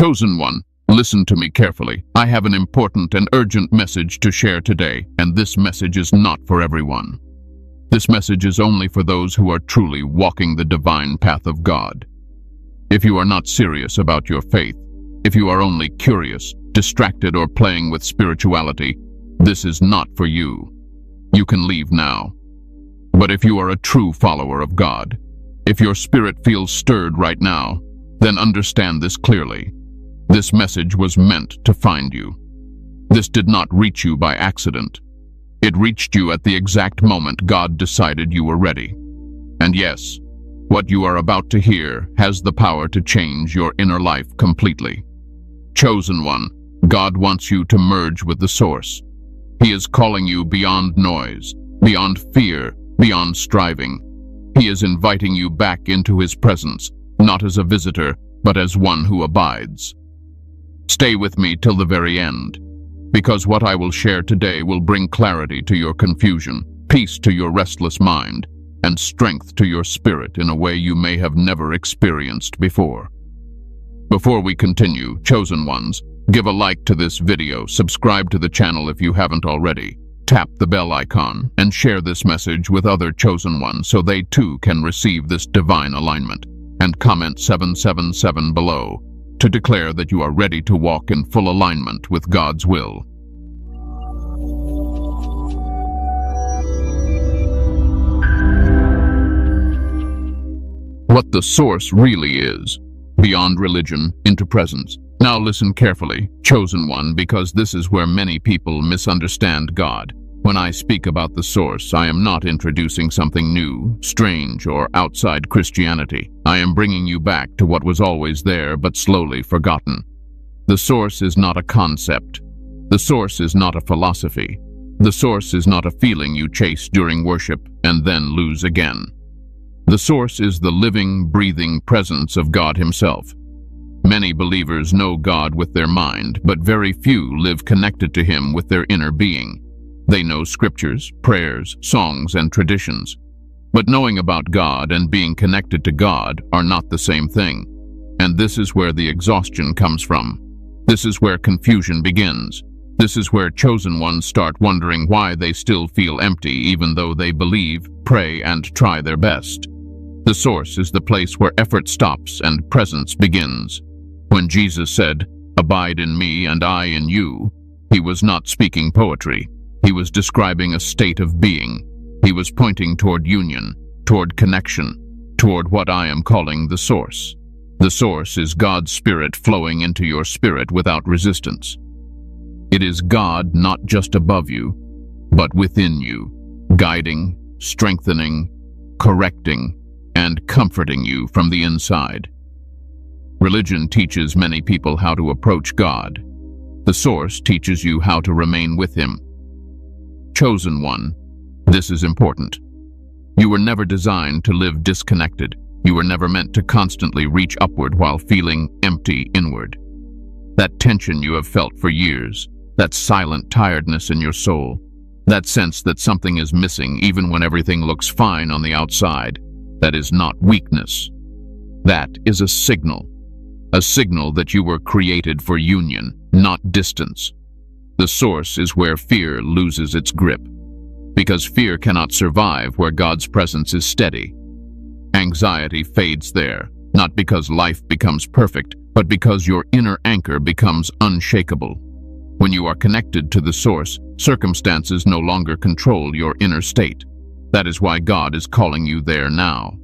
Chosen one, listen to me carefully. I have an important and urgent message to share today, and this message is not for everyone. This message is only for those who are truly walking the divine path of God. If you are not serious about your faith, if you are only curious, distracted, or playing with spirituality, this is not for you. You can leave now. But if you are a true follower of God, if your spirit feels stirred right now, then understand this clearly. This message was meant to find you. This did not reach you by accident. It reached you at the exact moment God decided you were ready. And yes, what you are about to hear has the power to change your inner life completely. Chosen one, God wants you to merge with the source. He is calling you beyond noise, beyond fear, beyond striving. He is inviting you back into His presence, not as a visitor, but as one who abides. Stay with me till the very end, because what I will share today will bring clarity to your confusion, peace to your restless mind, and strength to your spirit in a way you may have never experienced before. Before we continue, chosen ones, give a like to this video, subscribe to the channel if you haven't already, tap the bell icon, and share this message with other chosen ones so they too can receive this divine alignment, and comment 777 below to declare that you are ready to walk in full alignment with God's will. What the source really is, beyond religion, into presence. Now listen carefully, chosen one, because this is where many people misunderstand God. When I speak about the source, I am not introducing something new, strange, or outside Christianity. I am bringing you back to what was always there but slowly forgotten. The source is not a concept. The source is not a philosophy. The source is not a feeling you chase during worship and then lose again. The source is the living, breathing presence of God Himself. Many believers know God with their mind, but very few live connected to Him with their inner being. They know scriptures, prayers, songs, and traditions. But knowing about God and being connected to God are not the same thing. And this is where the exhaustion comes from. This is where confusion begins. This is where chosen ones start wondering why they still feel empty even though they believe, pray, and try their best. The source is the place where effort stops and presence begins. When Jesus said, "Abide in me and I in you," He was not speaking poetry. He was describing a state of being. He was pointing toward union, toward connection, toward what I am calling the source. The source is God's Spirit flowing into your spirit without resistance. It is God not just above you, but within you, guiding, strengthening, correcting, and comforting you from the inside. Religion teaches many people how to approach God. The source teaches you how to remain with Him. Chosen one, this is important. You were never designed to live disconnected. You were never meant to constantly reach upward while feeling empty inward. That tension you have felt for years, that silent tiredness in your soul, that sense that something is missing even when everything looks fine on the outside, that is not weakness. That is a signal that you were created for union, not distance. The source is where fear loses its grip, because fear cannot survive where God's presence is steady. Anxiety fades there, not because life becomes perfect, but because your inner anchor becomes unshakable. When you are connected to the source, circumstances no longer control your inner state. That is why God is calling you there now.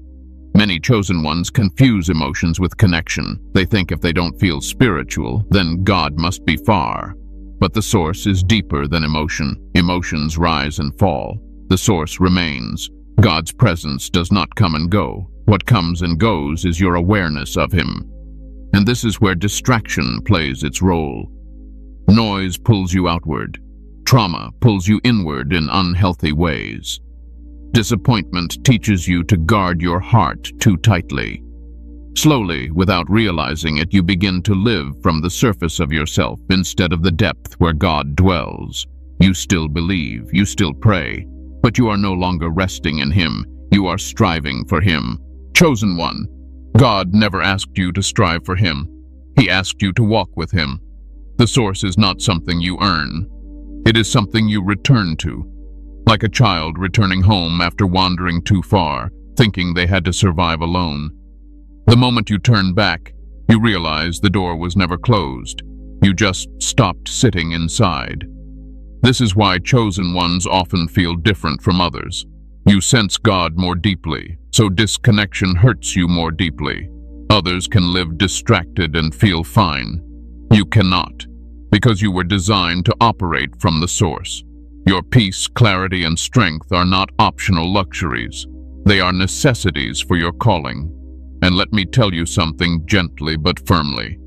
Many chosen ones confuse emotions with connection. They think if they don't feel spiritual, then God must be far. But the source is deeper than emotion. Emotions rise and fall. The source remains. God's presence does not come and go. What comes and goes is your awareness of Him. And this is where distraction plays its role. Noise pulls you outward. Trauma pulls you inward in unhealthy ways. Disappointment teaches you to guard your heart too tightly. Slowly, without realizing it, you begin to live from the surface of yourself instead of the depth where God dwells. You still believe, you still pray, but you are no longer resting in Him. You are striving for Him. Chosen one, God never asked you to strive for Him. He asked you to walk with him. The source is not something you earn. It is something you return to, like a child returning home after wandering too far, thinking they had to survive alone. The moment you turn back, you realize the door was never closed. You just stopped sitting inside. This is why chosen ones often feel different from others. You sense God more deeply, so disconnection hurts you more deeply. Others can live distracted and feel fine. You cannot, because you were designed to operate from the source. Your peace, clarity, and strength are not optional luxuries. They are necessities for your calling. And let me tell you something gently but firmly.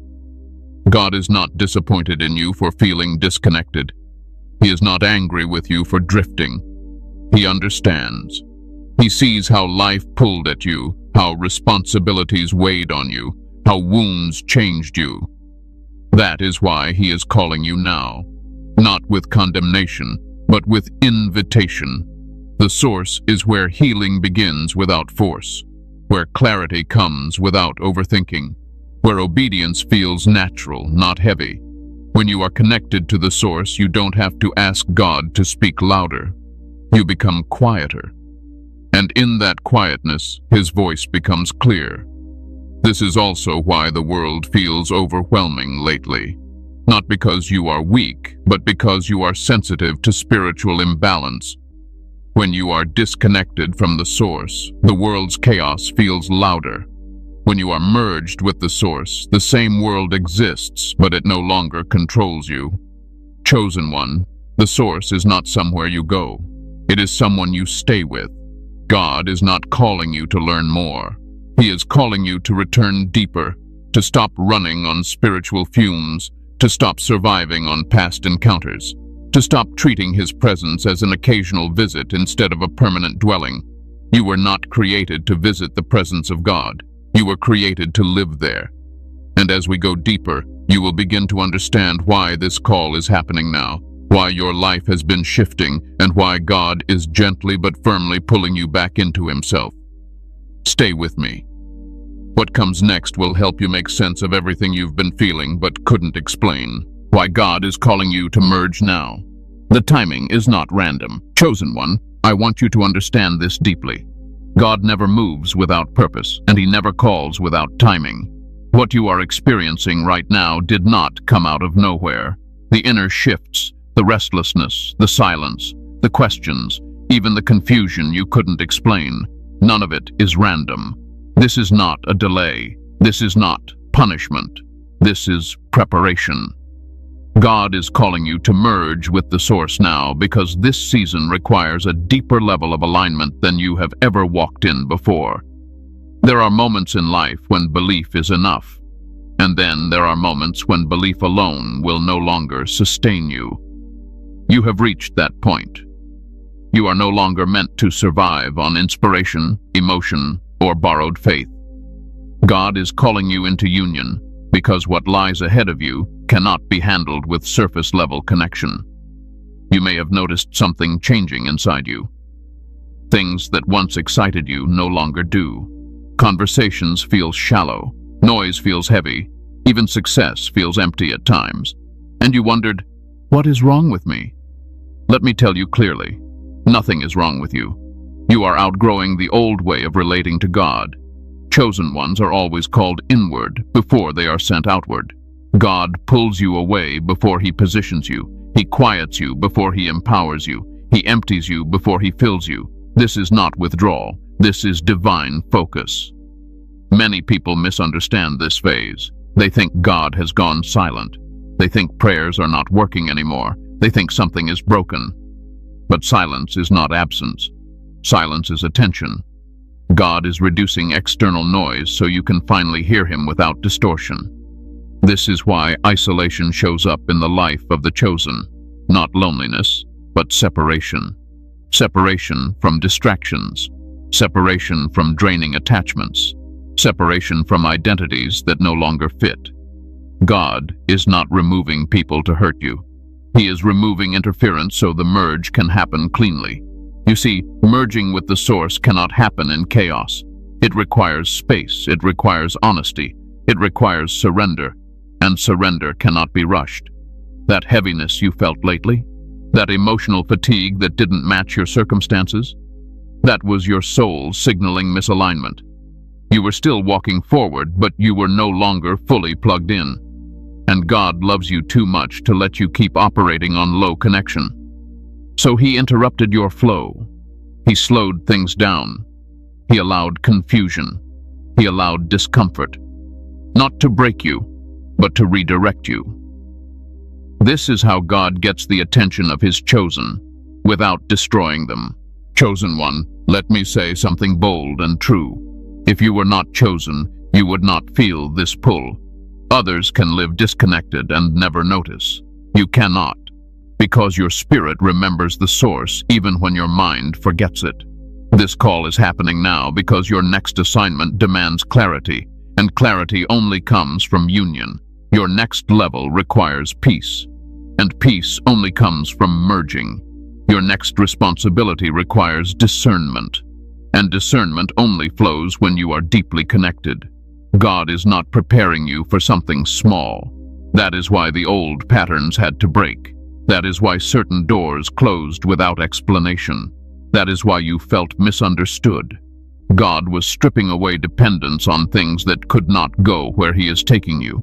God is not disappointed in you for feeling disconnected. He is not angry with you for drifting. He understands. He sees how life pulled at you, how responsibilities weighed on you, how wounds changed you. That is why he is calling you now, not with condemnation, but with invitation. The source is where healing begins without force, where clarity comes without overthinking, where obedience feels natural, not heavy. When you are connected to the source, you don't have to ask God to speak louder. You become quieter. And in that quietness, his voice becomes clear. This is also why the world feels overwhelming lately. Not because you are weak, but because you are sensitive to spiritual imbalance. When you are disconnected from the source, the world's chaos feels louder. When you are merged with the source, the same world exists, but it no longer controls you. Chosen one, the source is not somewhere you go. It is someone you stay with. God is not calling you to learn more. He is calling you to return deeper, to stop running on spiritual fumes, to stop surviving on past encounters, to stop treating his presence as an occasional visit instead of a permanent dwelling. You were not created to visit the presence of God. You were created to live there. And as we go deeper, you will begin to understand why this call is happening now, why your life has been shifting, and why God is gently but firmly pulling you back into himself. Stay with me. What comes next will help you make sense of everything you've been feeling but couldn't explain. Why God is calling you to merge now. The timing is not random. Chosen one, I want you to understand this deeply. God never moves without purpose, and he never calls without timing. What you are experiencing right now did not come out of nowhere. The inner shifts, the restlessness, the silence, the questions, even the confusion you couldn't explain, none of it is random. This is not a delay. This is not punishment. This is preparation. God is calling you to merge with the source now because this season requires a deeper level of alignment than you have ever walked in before. There are moments in life when belief is enough, and then there are moments when belief alone will no longer sustain you. You have reached that point. You are no longer meant to survive on inspiration, emotion, or borrowed faith. God is calling you into union because what lies ahead of you cannot be handled with surface-level connection. You may have noticed something changing inside you. Things that once excited you no longer do. Conversations feel shallow, noise feels heavy, even success feels empty at times. And you wondered, what is wrong with me? Let me tell you clearly, nothing is wrong with you. You are outgrowing the old way of relating to God. Chosen ones are always called inward before they are sent outward. God pulls you away before he positions you. He quiets you before he empowers you. He empties you before he fills you. This is not withdrawal. This is divine focus. Many people misunderstand this phase. They think God has gone silent. They think prayers are not working anymore. They think something is broken. But silence is not absence. Silence is attention. God is reducing external noise so you can finally hear him without distortion. This is why isolation shows up in the life of the chosen. Not loneliness, but separation. Separation from distractions. Separation from draining attachments. Separation from identities that no longer fit. God is not removing people to hurt you. He is removing interference so the merge can happen cleanly. You see, merging with the source cannot happen in chaos. It requires space. It requires honesty. It requires surrender. and surrender cannot be rushed. That heaviness you felt lately, that emotional fatigue that didn't match your circumstances, that was your soul signaling misalignment. You were still walking forward, but you were no longer fully plugged in. And God loves you too much to let you keep operating on low connection. So He interrupted your flow. He slowed things down. He allowed confusion. He allowed discomfort. Not to break you, but to redirect you. This is how God gets the attention of His chosen, without destroying them. Chosen one, let me say something bold and true. If you were not chosen, you would not feel this pull. Others can live disconnected and never notice. You cannot, because your spirit remembers the source even when your mind forgets it. This call is happening now because your next assignment demands clarity, and clarity only comes from union. Your next level requires peace, and peace only comes from merging. Your next responsibility requires discernment, and discernment only flows when you are deeply connected. God is not preparing you for something small. That is why the old patterns had to break. That is why certain doors closed without explanation. That is why you felt misunderstood. God was stripping away dependence on things that could not go where He is taking you.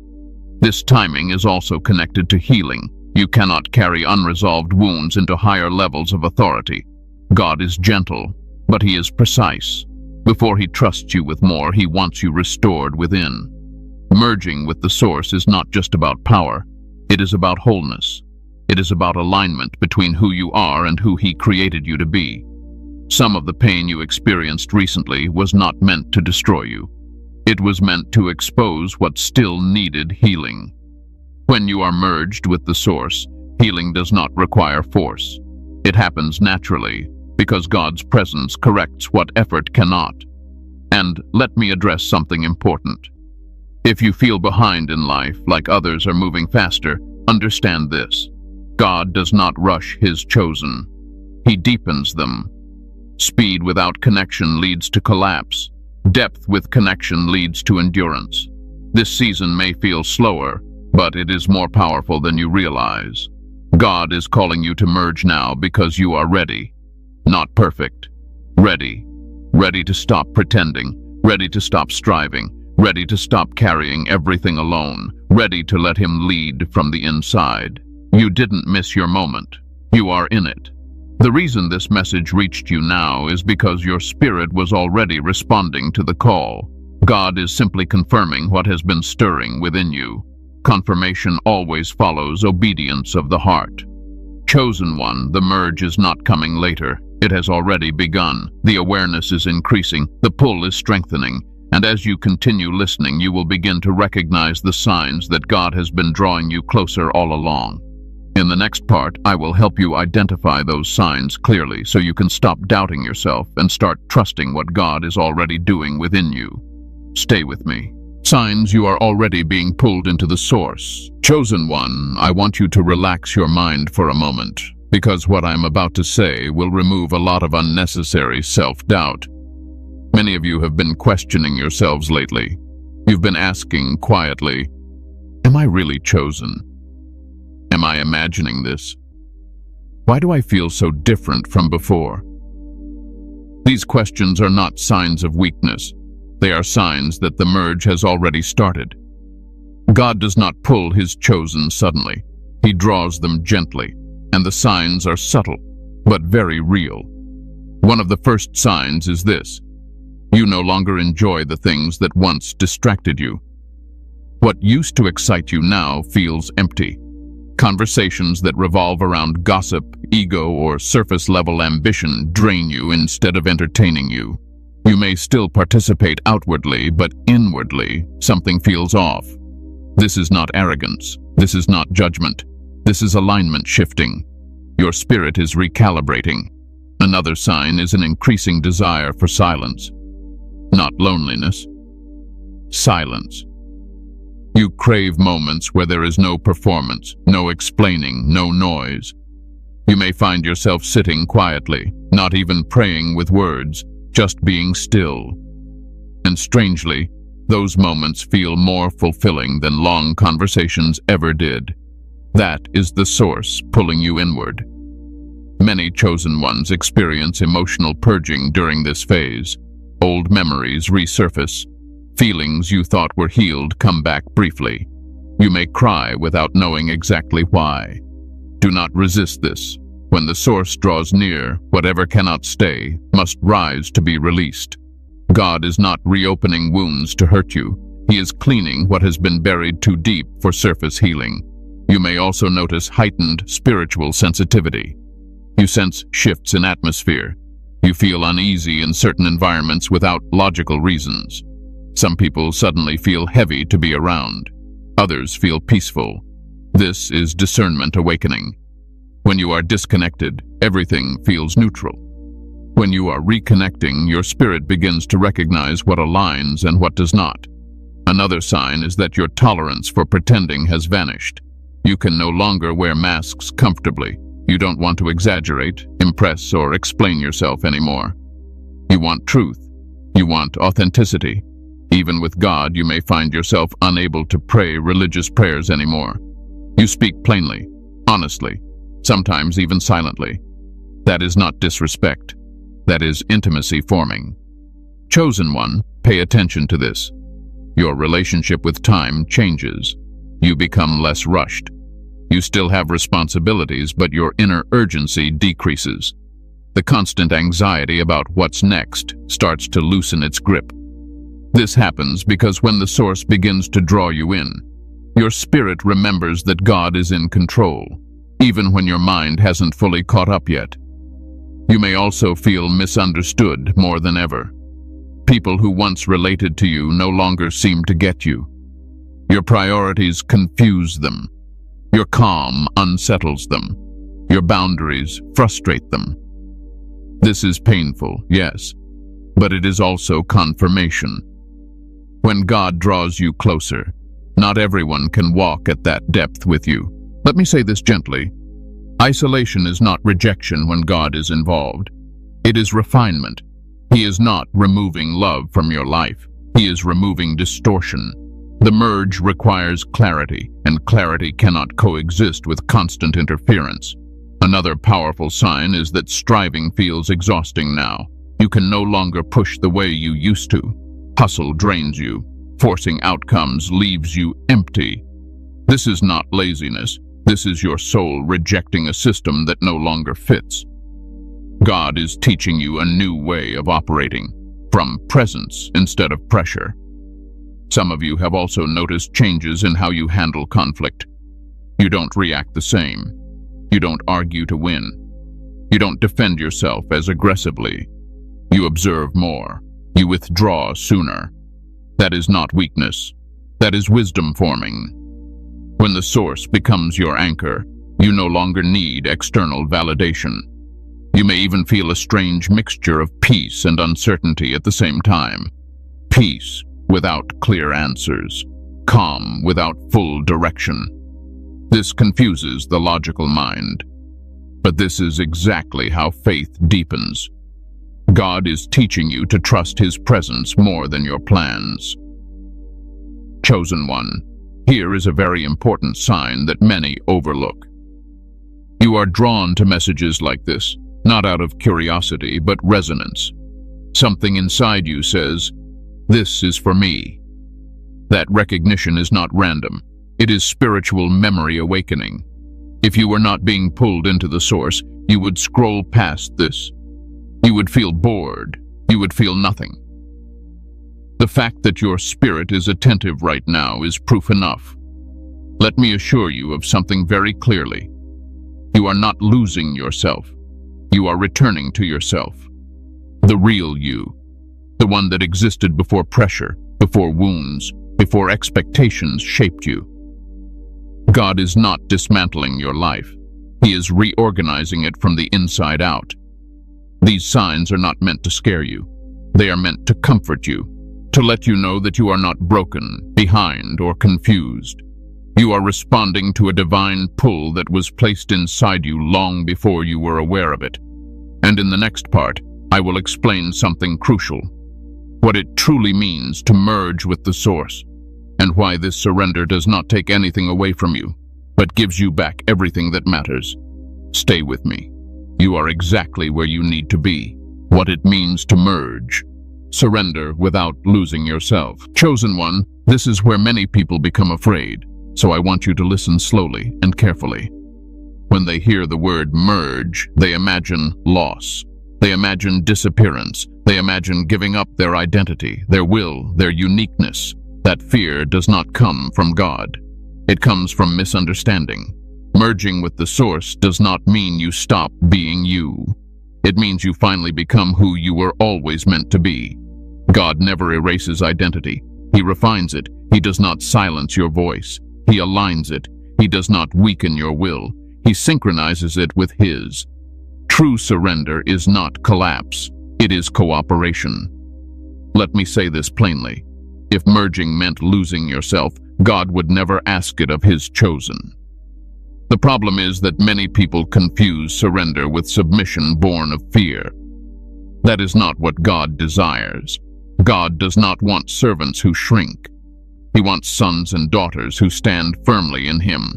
This timing is also connected to healing. You cannot carry unresolved wounds into higher levels of authority. God is gentle, but He is precise. Before He trusts you with more, He wants you restored within. Merging with the source is not just about power. It is about wholeness. It is about alignment between who you are and who He created you to be. Some of the pain you experienced recently was not meant to destroy you. It was meant to expose what still needed healing. When you are merged with the source, healing does not require force. It happens naturally, because God's presence corrects what effort cannot. And let me address something important. If you feel behind in life, like others are moving faster, understand this. God does not rush His chosen. He deepens them. Speed without connection leads to collapse. Depth with connection leads to endurance. This season may feel slower, but it is more powerful than you realize. God is calling you to merge now because you are ready. Not perfect. Ready. Ready to stop pretending. Ready to stop striving. Ready to stop carrying everything alone. Ready to let Him lead from the inside. You didn't miss your moment. You are in it. The reason this message reached you now is because your spirit was already responding to the call. God is simply confirming what has been stirring within you. Confirmation always follows obedience of the heart. Chosen one, the merge is not coming later. It has already begun. The awareness is increasing. The pull is strengthening. And as you continue listening, you will begin to recognize the signs that God has been drawing you closer all along. In the next part, I will help you identify those signs clearly so you can stop doubting yourself and start trusting what God is already doing within you. Stay with me. Signs you are already being pulled into the source. Chosen one, I want you to relax your mind for a moment, because what I'm about to say will remove a lot of unnecessary self-doubt. Many of you have been questioning yourselves lately. You've been asking quietly, am I really chosen? Am I imagining this? Why do I feel so different from before? These questions are not signs of weakness. They are signs that the merge has already started. God does not pull His chosen suddenly. He draws them gently, and the signs are subtle, but very real. One of the first signs is this: you no longer enjoy the things that once distracted you. What used to excite you now feels empty. Conversations that revolve around gossip, ego, or surface-level ambition drain you instead of entertaining you. You may still participate outwardly, but inwardly, something feels off. This is not arrogance. This is not judgment. This is alignment shifting. Your spirit is recalibrating. Another sign is an increasing desire for silence. Not loneliness. Silence. You crave moments where there is no performance, no explaining, no noise. You may find yourself sitting quietly, not even praying with words, just being still. And strangely, Those moments feel more fulfilling than long conversations ever did. That is the source pulling you inward. Many chosen ones experience emotional purging during this phase. Old memories resurface. Feelings you thought were healed come back briefly. You may cry without knowing exactly why. Do not resist this. When the source draws near, whatever cannot stay must rise to be released. God is not reopening wounds to hurt you. He is cleaning what has been buried too deep for surface healing. You may also notice heightened spiritual sensitivity. You sense shifts in atmosphere. You feel uneasy in certain environments without logical reasons. Some people suddenly feel heavy to be around. Others feel peaceful. This is discernment awakening. When you are disconnected, everything feels neutral. When you are reconnecting, your spirit begins to recognize what aligns and what does not. Another sign is that your tolerance for pretending has vanished. You can no longer wear masks comfortably. You don't want to exaggerate, impress, or explain yourself anymore. You want truth. You want authenticity. Even with God, you may find yourself unable to pray religious prayers anymore. You speak plainly, honestly, sometimes even silently. That is not disrespect. That is intimacy forming. Chosen one, pay attention to this. Your relationship with time changes. You become less rushed. You still have responsibilities, but your inner urgency decreases. The constant anxiety about what's next starts to loosen its grip. This happens because when the source begins to draw you in, your spirit remembers that God is in control, even when your mind hasn't fully caught up yet. You may also feel misunderstood more than ever. People who once related to you no longer seem to get you. Your priorities confuse them. Your calm unsettles them. Your boundaries frustrate them. This is painful, yes, but it is also confirmation. When God draws you closer, not everyone can walk at that depth with you. Let me say this gently. Isolation is not rejection when God is involved. It is refinement. He is not removing love from your life. He is removing distortion. The merge requires clarity, and clarity cannot coexist with constant interference. Another powerful sign is that striving feels exhausting now. You can no longer push the way you used to. Hustle drains you. Forcing outcomes leaves you empty. This is not laziness. This is your soul rejecting a system that no longer fits. God is teaching you a new way of operating, from presence instead of pressure. Some of you have also noticed changes in how you handle conflict. You don't react the same. You don't argue to win. You don't defend yourself as aggressively. You observe more. You withdraw sooner. That is not weakness. That is wisdom forming. When the source becomes your anchor, you no longer need external validation. You may even feel a strange mixture of peace and uncertainty at the same time. Peace without clear answers. Calm without full direction. This confuses the logical mind. But this is exactly how faith deepens. God is teaching you to trust His presence more than your plans. Chosen one, here is a very important sign that many overlook. You are drawn to messages like this, not out of curiosity, but resonance. Something inside you says, "This is for me." That recognition is not random. It is spiritual memory awakening. If you were not being pulled into the source, you would scroll past this. You would feel bored. You would feel nothing. The fact that your spirit is attentive right now is proof enough. Let me assure you of something very clearly. You are not losing yourself. You are returning to yourself. The real you. The one that existed before pressure, before wounds, before expectations shaped you. God is not dismantling your life. He is reorganizing it from the inside out. These signs are not meant to scare you. They are meant to comfort you, to let you know that you are not broken, behind, or confused. You are responding to a divine pull that was placed inside you long before you were aware of it. And in the next part, I will explain something crucial. what it truly means to merge with the source, and why this surrender does not take anything away from you, but gives you back everything that matters. Stay with me. You are exactly where you need to be. What it means to merge. Surrender without losing yourself. Chosen one, this is where many people become afraid, so I want you to listen slowly and carefully. When they hear the word merge, they imagine loss. They imagine disappearance. They imagine giving up their identity, their will, their uniqueness. That fear does not come from God. It comes from misunderstanding. Merging with the source does not mean you stop being you. It means you finally become who you were always meant to be. God never erases identity. He refines it. He does not silence your voice. He aligns it. He does not weaken your will. He synchronizes it with His. True surrender is not collapse. It is cooperation. Let me say this plainly. If merging meant losing yourself, God would never ask it of His chosen. The problem is that many people confuse surrender with submission born of fear. That is not what God desires. God does not want servants who shrink. He wants sons and daughters who stand firmly in Him.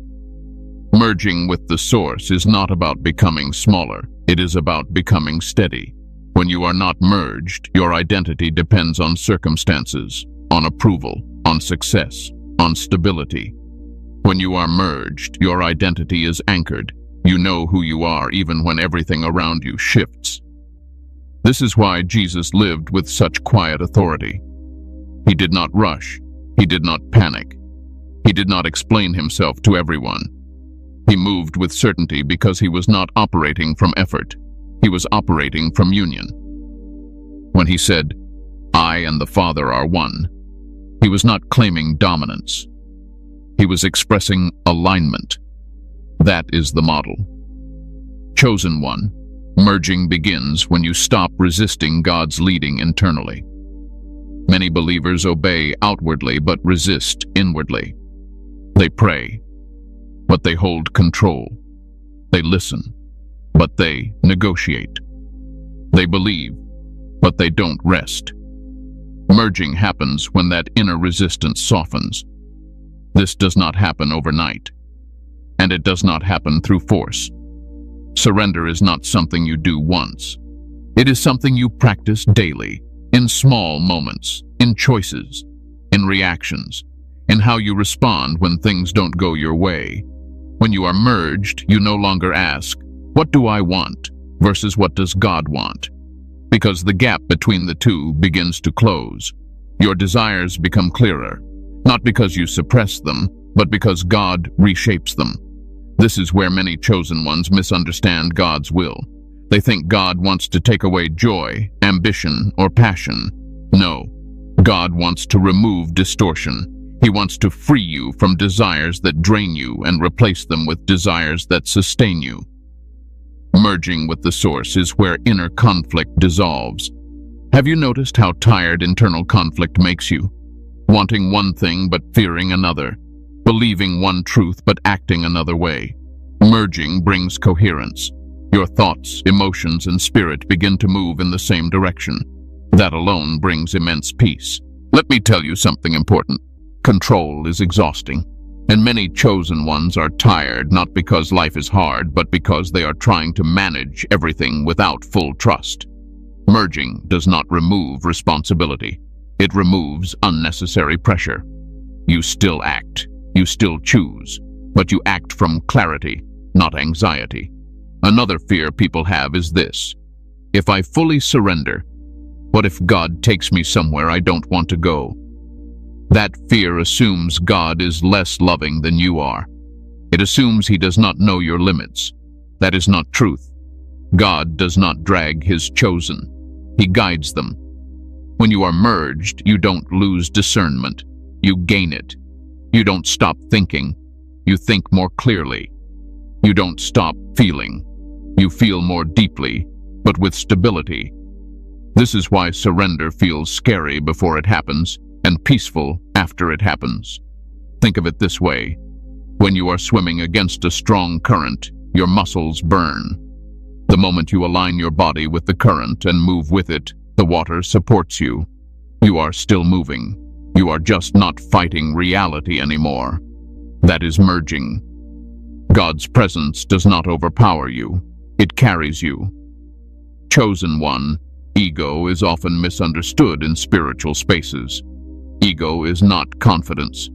Merging with the source is not about becoming smaller. It is about becoming steady. When you are not merged, your identity depends on circumstances, on approval, on success, on stability. When you are merged, your identity is anchored. You know who you are even when everything around you shifts. This is why Jesus lived with such quiet authority. He did not rush. He did not panic. He did not explain Himself to everyone. He moved with certainty because He was not operating from effort. He was operating from union. When He said, "I and the Father are one," He was not claiming dominance. He was expressing alignment. That is the model. Chosen one, merging begins when you stop resisting God's leading internally. Many believers obey outwardly but resist inwardly. They pray, but they hold control. They listen, but they negotiate. They believe, but they don't rest. Merging happens when that inner resistance softens. This does not happen overnight, and it does not happen through force. Surrender is not something you do once. It is something you practice daily, in small moments, in choices, in reactions, in how you respond when things don't go your way. When you are merged, you no longer ask, "What do I want?" versus "What does God want?" Because the gap between the two begins to close. Your desires become clearer, not because you suppress them, but because God reshapes them. This is where many chosen ones misunderstand God's will. They think God wants to take away joy, ambition, or passion. No, God wants to remove distortion. He wants to free you from desires that drain you and replace them with desires that sustain you. Merging with the source is where inner conflict dissolves. Have you noticed how tired internal conflict makes you? Wanting one thing but fearing another. Believing one truth but acting another way. Merging brings coherence. Your thoughts, emotions, and spirit begin to move in the same direction. That alone brings immense peace. Let me tell you something important. Control is exhausting, and many chosen ones are tired not because life is hard, but because they are trying to manage everything without full trust. Merging does not remove responsibility. It removes unnecessary pressure. You still act, you still choose, but you act from clarity, not anxiety. Another fear people have is this: if I fully surrender, what if God takes me somewhere I don't want to go? That fear assumes God is less loving than you are. It assumes He does not know your limits. That is not truth. God does not drag His chosen. He guides them. When you are merged, you don't lose discernment. You gain it. You don't stop thinking. You think more clearly. You don't stop feeling. You feel more deeply, but with stability. This is why surrender feels scary before it happens and peaceful after it happens. Think of it this way. When you are swimming against a strong current, your muscles burn. The moment you align your body with the current and move with it, the water supports you. You are still moving. You are just not fighting reality anymore. That is merging. God's presence does not overpower you. It carries you. Chosen one, ego is often misunderstood in spiritual spaces. Ego is not confidence.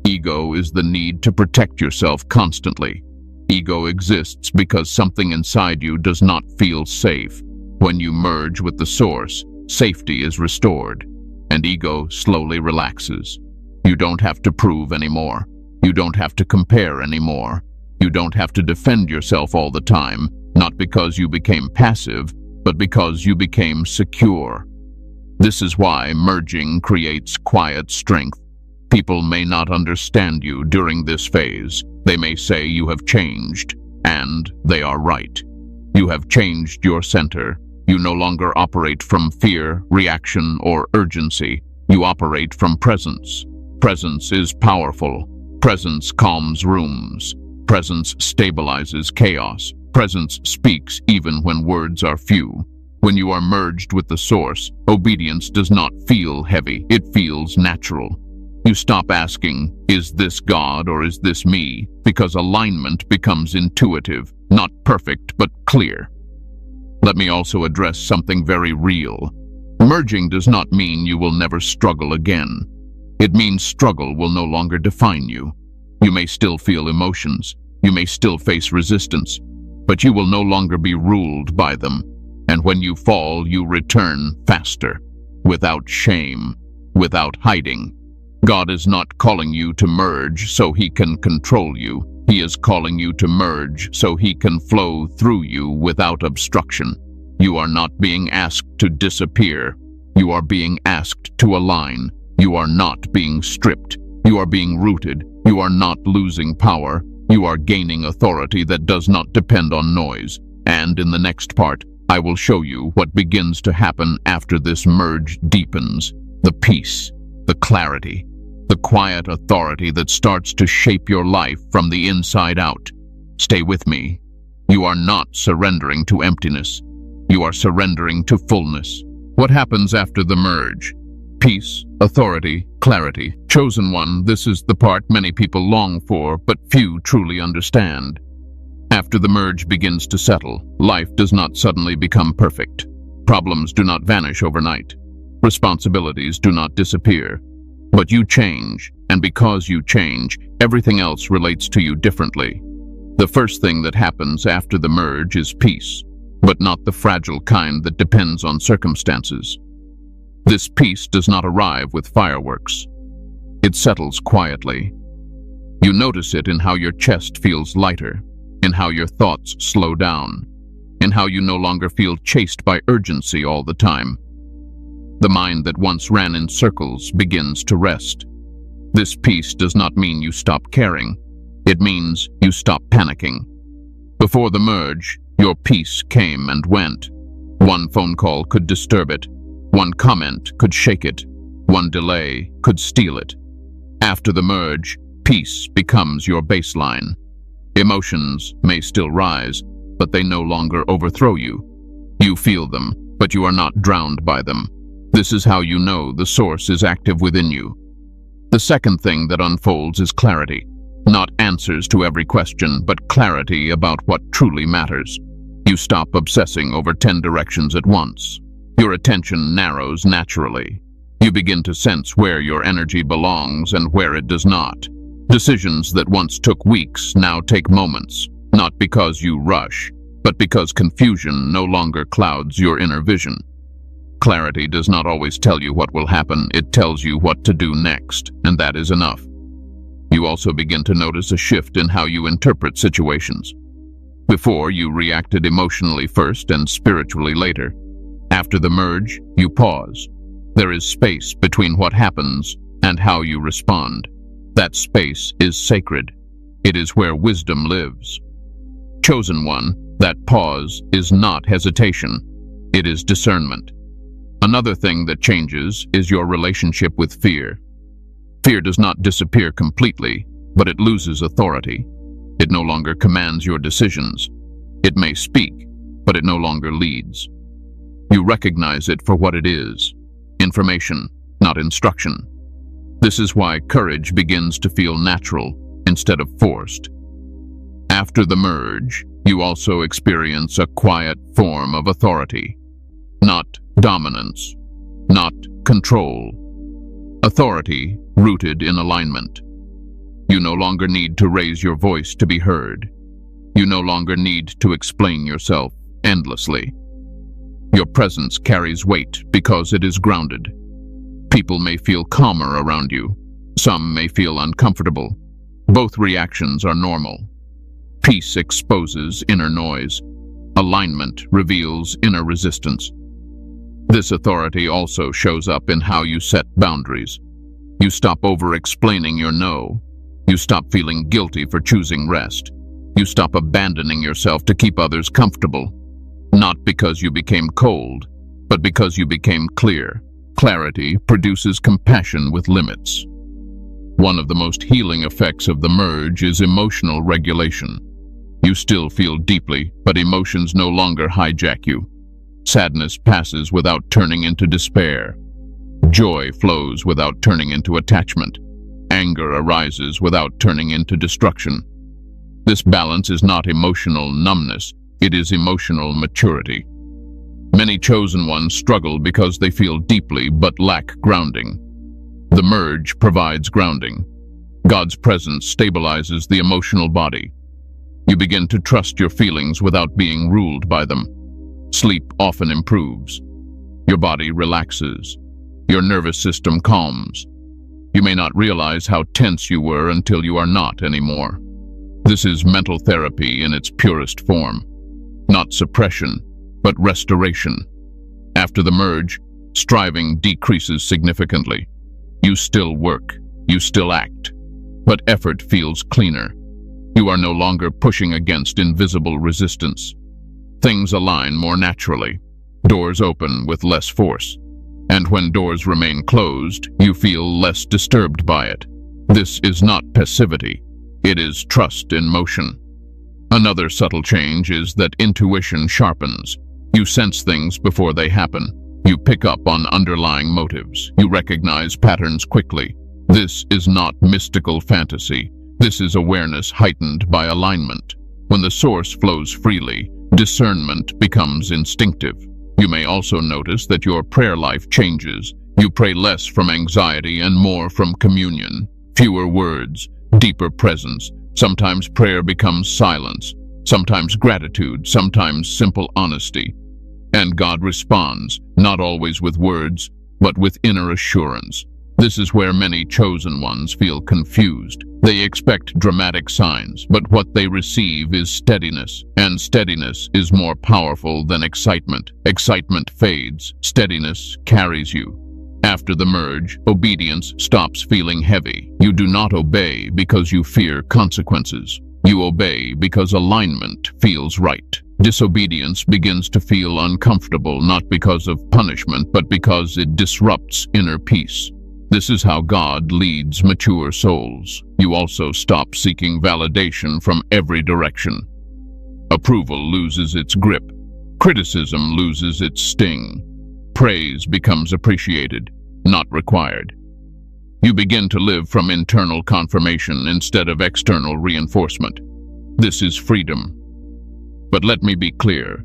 Ego is the need to protect yourself constantly. Ego exists because something inside you does not feel safe. When you merge with the source, safety is restored, and ego slowly relaxes. You don't have to prove anymore. You don't have to compare anymore. You don't have to defend yourself all the time, not because you became passive, but because you became secure. This is why merging creates quiet strength. People may not understand you during this phase. They may say you have changed, and they are right. You have changed your center. You no longer operate from fear, reaction, or urgency. You operate from presence. Presence is powerful. Presence calms rooms. Presence stabilizes chaos. Presence speaks even when words are few. When you are merged with the source, obedience does not feel heavy. It feels natural. You stop asking, is this God or is this me? Because alignment becomes intuitive, not perfect, but clear. Let me also address something very real. Merging does not mean you will never struggle again. It means struggle will no longer define you. You may still feel emotions. You may still face resistance, but you will no longer be ruled by them. And when you fall, you return faster, without shame, without hiding. God is not calling you to merge so He can control you. He is calling you to merge so He can flow through you without obstruction. You are not being asked to disappear. You are being asked to align. You are not being stripped. You are being rooted. You are not losing power. You are gaining authority that does not depend on noise. And in the next part, I will show you what begins to happen after this merge deepens. The peace, the clarity, the quiet authority that starts to shape your life from the inside out. Stay with me. You are not surrendering to emptiness. You are surrendering to fullness. What happens after the merge? Peace, authority, clarity. Chosen one, this is the part many people long for, but few truly understand. After the merge begins to settle, life does not suddenly become perfect. Problems do not vanish overnight. Responsibilities do not disappear. But you change, and because you change, everything else relates to you differently. The first thing that happens after the merge is peace, but not the fragile kind that depends on circumstances. This peace does not arrive with fireworks. It settles quietly. You notice it in how your chest feels lighter, in how your thoughts slow down, in how you no longer feel chased by urgency all the time. The mind that once ran in circles begins to rest. This peace does not mean you stop caring. It means you stop panicking. Before the merge, your peace came and went. One phone call could disturb it. One comment could shake it. One delay could steal it. After the merge, peace becomes your baseline. Emotions may still rise, but they no longer overthrow you. You feel them, but you are not drowned by them. This is how you know the source is active within you. The second thing that unfolds is clarity. Not answers to every question, but clarity about what truly matters. You stop obsessing over 10 directions at once. Your attention narrows naturally. You begin to sense where your energy belongs and where it does not. Decisions that once took weeks now take moments, not because you rush, but because confusion no longer clouds your inner vision. Clarity does not always tell you what will happen, it tells you what to do next, and that is enough. You also begin to notice a shift in how you interpret situations. Before, you reacted emotionally first and spiritually later. After the merge, you pause. There is space between what happens and how you respond. That space is sacred. It is where wisdom lives. Chosen one, that pause is not hesitation. It is discernment. Another thing that changes is your relationship with fear. Fear does not disappear completely, but it loses authority. It no longer commands your decisions. It may speak, but it no longer leads. You recognize it for what it is: information, not instruction. This is why courage begins to feel natural instead of forced. After the merge, you also experience a quiet form of authority. Not dominance, not control. Authority rooted in alignment. You no longer need to raise your voice to be heard. You no longer need to explain yourself endlessly. Your presence carries weight because it is grounded. People may feel calmer around you. Some may feel uncomfortable. Both reactions are normal. Peace exposes inner noise. Alignment reveals inner resistance. This authority also shows up in how you set boundaries. You stop over-explaining your no. You stop feeling guilty for choosing rest. You stop abandoning yourself to keep others comfortable. Not because you became cold, but because you became clear. Clarity produces compassion with limits. One of the most healing effects of the merge is emotional regulation. You still feel deeply, but emotions no longer hijack you. Sadness passes without turning into despair. Joy flows without turning into attachment. Anger arises without turning into destruction. This balance is not emotional numbness, it is emotional maturity. Many chosen ones struggle because they feel deeply but lack grounding. The merge provides grounding. God's presence stabilizes the emotional body. You begin to trust your feelings without being ruled by them. Sleep often improves. Your body relaxes. Your nervous system calms. You may not realize how tense you were until you are not anymore. This is mental therapy in its purest form. Not suppression, but restoration. After the merge, striving decreases significantly. You still work, you still act, but effort feels cleaner. You are no longer pushing against invisible resistance. Things align more naturally. Doors open with less force. And when doors remain closed, you feel less disturbed by it. This is not passivity. It is trust in motion. Another subtle change is that intuition sharpens. You sense things before they happen. You pick up on underlying motives. You recognize patterns quickly. This is not mystical fantasy. This is awareness heightened by alignment. When the source flows freely, discernment becomes instinctive. You may also notice that your prayer life changes. You pray less from anxiety and more from communion. Fewer words, deeper presence. Sometimes prayer becomes silence, sometimes gratitude, sometimes simple honesty. And God responds, not always with words, but with inner assurance. This is where many chosen ones feel confused. They expect dramatic signs, but what they receive is steadiness, and steadiness is more powerful than excitement. Excitement fades, steadiness carries you. After the merge, obedience stops feeling heavy. You do not obey because you fear consequences. You obey because alignment feels right. Disobedience begins to feel uncomfortable not because of punishment, but because it disrupts inner peace. This is how God leads mature souls. You also stop seeking validation from every direction. Approval loses its grip. Criticism loses its sting. Praise becomes appreciated, not required. You begin to live from internal confirmation instead of external reinforcement. This is freedom. But let me be clear.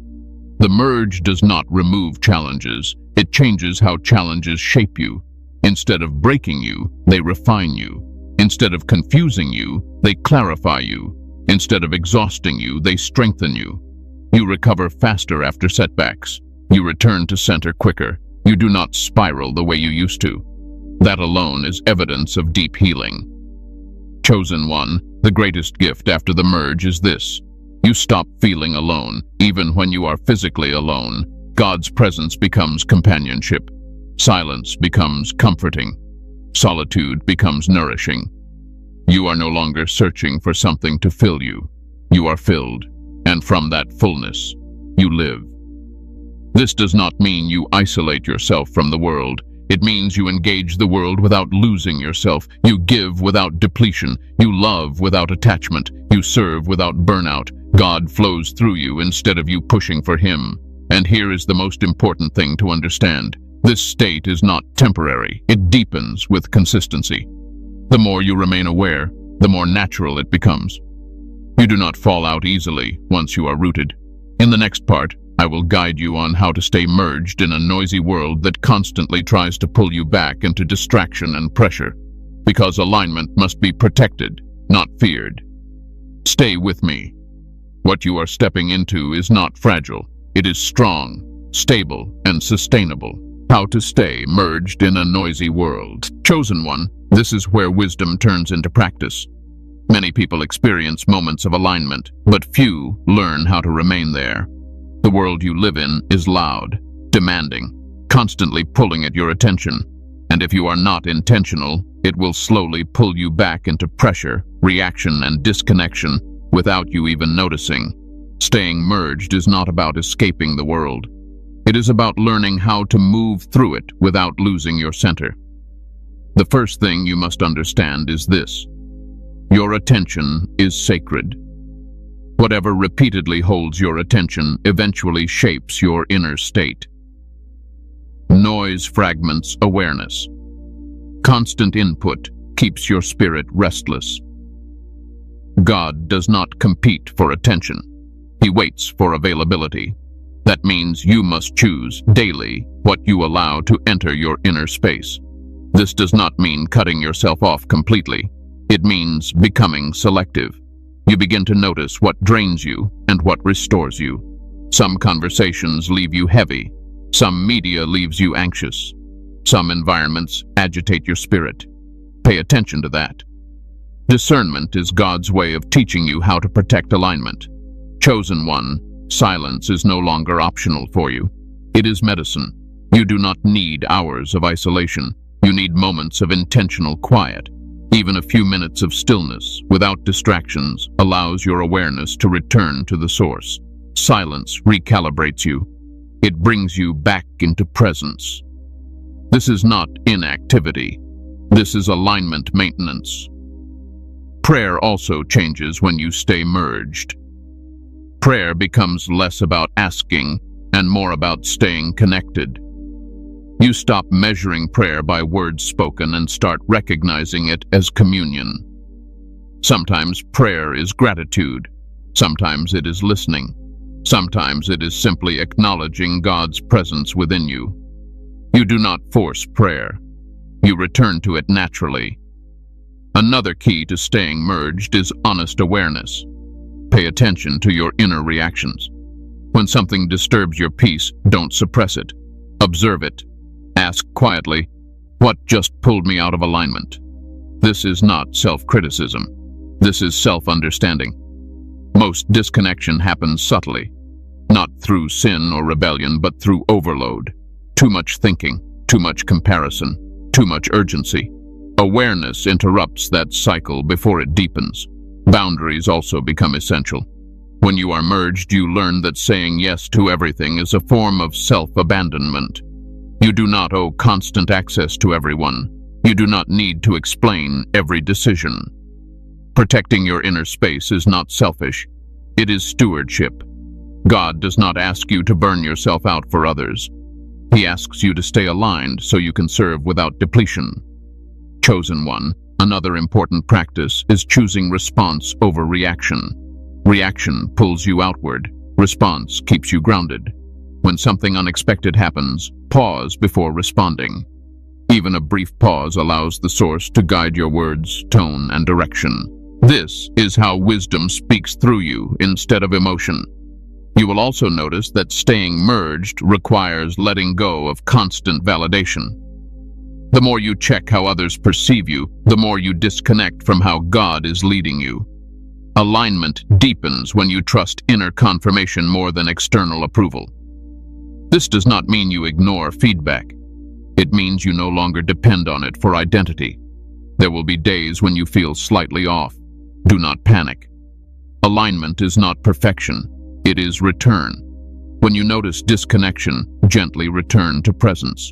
The merge does not remove challenges. It changes how challenges shape you. Instead of breaking you, they refine you. Instead of confusing you, they clarify you. Instead of exhausting you, they strengthen you. You recover faster after setbacks. You return to center quicker. You do not spiral the way you used to. That alone is evidence of deep healing. Chosen one, the greatest gift after the merge is this. You stop feeling alone, even when you are physically alone. God's presence becomes companionship. Silence becomes comforting. Solitude becomes nourishing. You are no longer searching for something to fill you. You are filled, and from that fullness, you live. This does not mean you isolate yourself from the world. It means you engage the world without losing yourself. You give without depletion. You love without attachment. You serve without burnout. God flows through you instead of you pushing for Him. And here is the most important thing to understand. This state is not temporary. It deepens with consistency. The more you remain aware, the more natural it becomes. You do not fall out easily once you are rooted. In the next part, I will guide you on how to stay merged in a noisy world that constantly tries to pull you back into distraction and pressure, because alignment must be protected, not feared. Stay with me. What you are stepping into is not fragile. It is strong, stable, and sustainable. How to stay merged in a noisy world. Chosen one, this is where wisdom turns into practice. Many people experience moments of alignment, but few learn how to remain there. The world you live in is loud, demanding, constantly pulling at your attention. And if you are not intentional, it will slowly pull you back into pressure, reaction, and disconnection without you even noticing. Staying merged is not about escaping the world. It is about learning how to move through it without losing your center. The first thing you must understand is this: your attention is sacred. Whatever repeatedly holds your attention eventually shapes your inner state. Noise fragments awareness. Constant input keeps your spirit restless. God does not compete for attention. He waits for availability. That means you must choose daily what you allow to enter your inner space. This does not mean cutting yourself off completely. It means becoming selective. You begin to notice what drains you and what restores you. Some conversations leave you heavy. Some media leaves you anxious. Some environments agitate your spirit. Pay attention to that. Discernment is God's way of teaching you how to protect alignment. Chosen one, silence is no longer optional for you. It is medicine. You do not need hours of isolation. You need moments of intentional quiet. Even a few minutes of stillness, without distractions, allows your awareness to return to the source. Silence recalibrates you. It brings you back into presence. This is not inactivity. This is alignment maintenance. Prayer also changes when you stay merged. Prayer becomes less about asking and more about staying connected. You stop measuring prayer by words spoken and start recognizing it as communion. Sometimes prayer is gratitude. Sometimes it is listening. Sometimes it is simply acknowledging God's presence within you. You do not force prayer. You return to it naturally. Another key to staying merged is honest awareness. Pay attention to your inner reactions. When something disturbs your peace, don't suppress it. Observe it. Ask quietly, what just pulled me out of alignment? This is not self-criticism. This is self-understanding. Most disconnection happens subtly, not through sin or rebellion, but through overload. Too much thinking, too much comparison, too much urgency. Awareness interrupts that cycle before it deepens. Boundaries also become essential. When you are merged, you learn that saying yes to everything is a form of self-abandonment. You do not owe constant access to everyone. You do not need to explain every decision. Protecting your inner space is not selfish. It is stewardship. God does not ask you to burn yourself out for others. He asks you to stay aligned so you can serve without depletion. Chosen one, another important practice is choosing response over reaction. Reaction pulls you outward. Response keeps you grounded. When something unexpected happens, pause before responding. Even a brief pause allows the source to guide your words, tone, and direction. This is how wisdom speaks through you instead of emotion. You will also notice that staying merged requires letting go of constant validation. The more you check how others perceive you, the more you disconnect from how God is leading you. Alignment deepens when you trust inner confirmation more than external approval. This does not mean you ignore feedback. It means you no longer depend on it for identity. There will be days when you feel slightly off. Do not panic. Alignment is not perfection. It is return. When you notice disconnection, gently return to presence.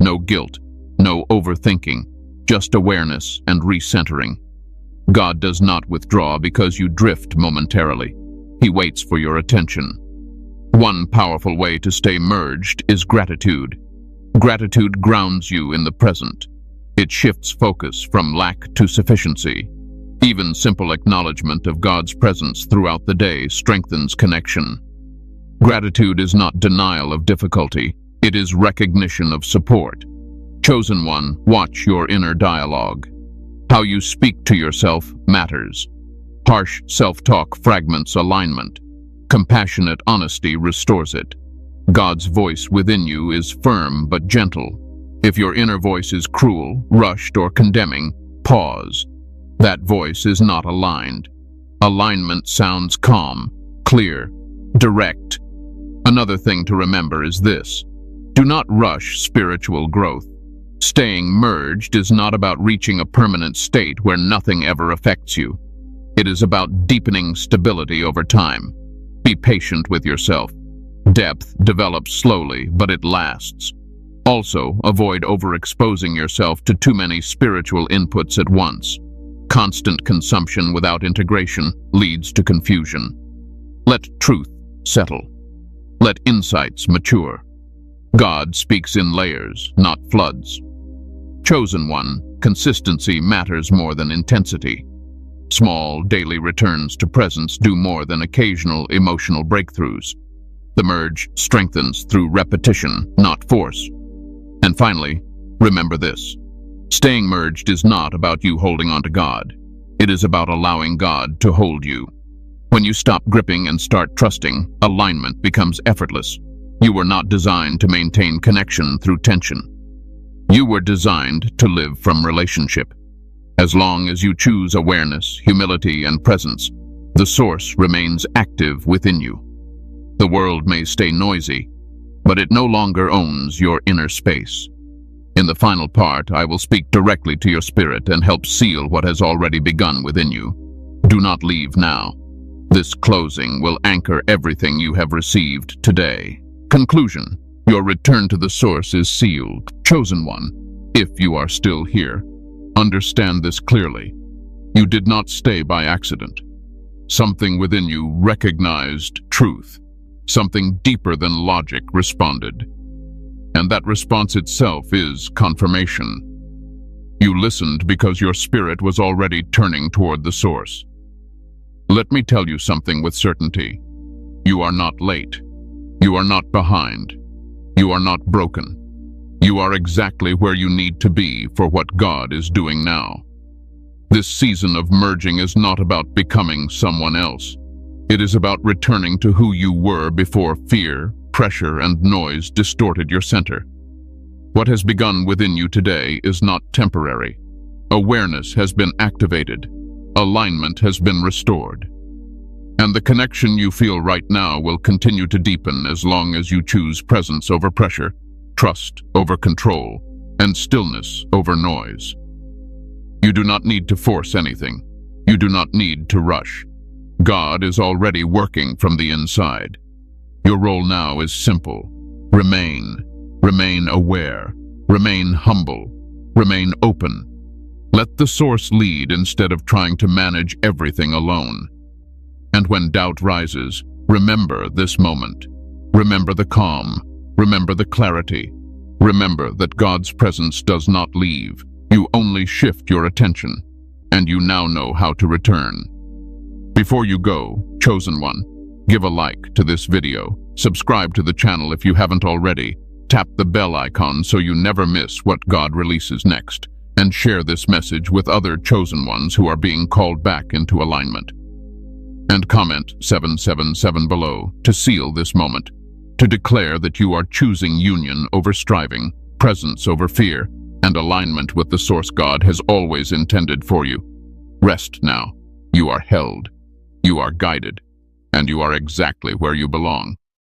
No guilt, no overthinking, just awareness and recentering. God does not withdraw because you drift momentarily. He waits for your attention. One powerful way to stay merged is gratitude. Gratitude grounds you in the present. It shifts focus from lack to sufficiency. Even simple acknowledgement of God's presence throughout the day strengthens connection. Gratitude is not denial of difficulty, it is recognition of support. Chosen one, watch your inner dialogue. How you speak to yourself matters. Harsh self-talk fragments alignment. Compassionate honesty restores it. God's voice within you is firm but gentle. If your inner voice is cruel, rushed, or condemning, pause. That voice is not aligned. Alignment sounds calm, clear, direct. Another thing to remember is this: do not rush spiritual growth. Staying merged is not about reaching a permanent state where nothing ever affects you. It is about deepening stability over time. Be patient with yourself. Depth develops slowly, but it lasts. Also, avoid overexposing yourself to too many spiritual inputs at once. Constant consumption without integration leads to confusion. Let truth settle. Let insights mature. God speaks in layers, not floods. Chosen one, consistency matters more than intensity. Small, daily returns to presence do more than occasional emotional breakthroughs. The merge strengthens through repetition, not force. And finally, remember this: staying merged is not about you holding on to God. It is about allowing God to hold you. When you stop gripping and start trusting, alignment becomes effortless. You were not designed to maintain connection through tension. You were designed to live from relationship. As long as you choose awareness, humility, and presence, the source remains active within you. The world may stay noisy, but it no longer owns your inner space. In the final part, I will speak directly to your spirit and help seal what has already begun within you. Do not leave now. This closing will anchor everything you have received today. Conclusion: your return to the source is sealed. Chosen one, if you are still here, understand this clearly. You did not stay by accident. Something within you recognized truth. Something deeper than logic responded. And that response itself is confirmation. You listened because your spirit was already turning toward the source. Let me tell you something with certainty. You are not late. You are not behind. You are not broken. You are exactly where you need to be for what God is doing now. This season of merging is not about becoming someone else. It is about returning to who you were before fear, pressure, and noise distorted your center. What has begun within you today is not temporary. Awareness has been activated. Alignment has been restored. And the connection you feel right now will continue to deepen as long as you choose presence over pressure, trust over control, and stillness over noise. You do not need to force anything. You do not need to rush. God is already working from the inside. Your role now is simple. Remain aware, remain humble, remain open. Let the source lead instead of trying to manage everything alone. And when doubt rises, remember this moment. Remember the calm. Remember the clarity. Remember that God's presence does not leave. You only shift your attention, and you now know how to return. Before you go, chosen one, give a like to this video, subscribe to the channel if you haven't already, tap the bell icon so you never miss what God releases next, and share this message with other chosen ones who are being called back into alignment. And comment 777 below to seal this moment, to declare that you are choosing union over striving, presence over fear, and alignment with the source God has always intended for you. Rest now. You are held. You are guided, and you are exactly where you belong.